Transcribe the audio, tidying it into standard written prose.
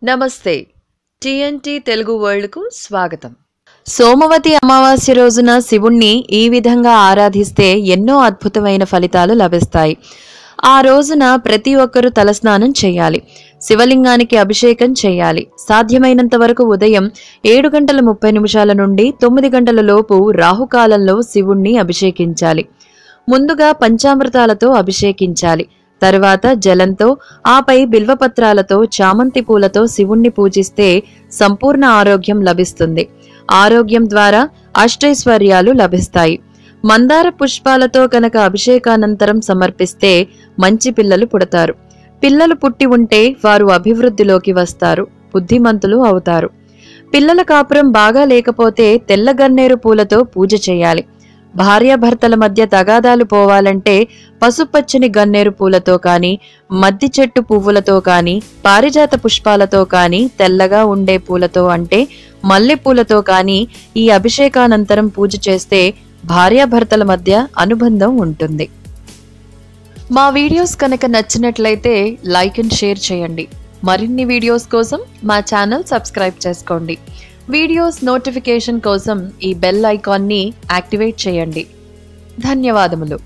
నమస్తే TNT Telugu world కు స్వాగతం. సోమవతి అమావాస్య రోజున శివుణ్ణి ఈ విధంగా ఆరాధిస్తే ఎన్నో అద్భుతమైన ఫలితాలు లభిస్తాయి. ఆ రోజున ప్రతి ఒక్కరూ తలస్నానం చేయాలి. శివలింగానికి అభిషేకం చేయాలి. సాధ్యమైనంత వరకు ఉదయం 7:30 నుండి 9 లోపు రాహుకాలంలో శివుణ్ణి అభిషేకించాలి. ముందుగా పంచామృతాలతో అభిషేకించాలి. తరువాత జలంతో, ఆపై బిల్వపత్రాలతో, చామంతి పూలతో శివుణ్ణి పూజిస్తే సంపూర్ణ ఆరోగ్యం లభిస్తుంది. ఆరోగ్యం ద్వారా అష్టైశ్వర్యాలు లభిస్తాయి. మందార పుష్పాలతో కనుక అభిషేకానంతరం సమర్పిస్తే మంచి పిల్లలు పుడతారు. పిల్లలు పుట్టి ఉంటే వారు అభివృద్ధిలోకి వస్తారు, బుద్ధిమంతులు అవుతారు. పిల్లల కాపురం బాగా లేకపోతే తెల్ల గన్నేరు పూలతో పూజ చేయాలి. భార్యాభర్తల మధ్య తగాదాలు పోవాలంటే పసుపచ్చని గన్నేరు పూలతో కానీ, మద్ది చెట్టు పువ్వులతో కానీ, పారిజాత పుష్పాలతో కానీ, తెల్లగా ఉండే పూలతో అంటే మల్లెపూలతో కానీ ఈ అభిషేకానంతరం పూజ చేస్తే భార్యాభర్తల మధ్య అనుబంధం ఉంటుంది. మా వీడియోస్ కనుక నచ్చినట్లయితే లైక్ అండ్ షేర్ చేయండి. మరిన్ని వీడియోస్ కోసం మా ఛానల్ సబ్స్క్రైబ్ చేసుకోండి. వీడియోస్ నోటిఫికేషన్ కోసం ఈ బెల్ ఐకాన్ని యాక్టివేట్ చేయండి. ధన్యవాదములు.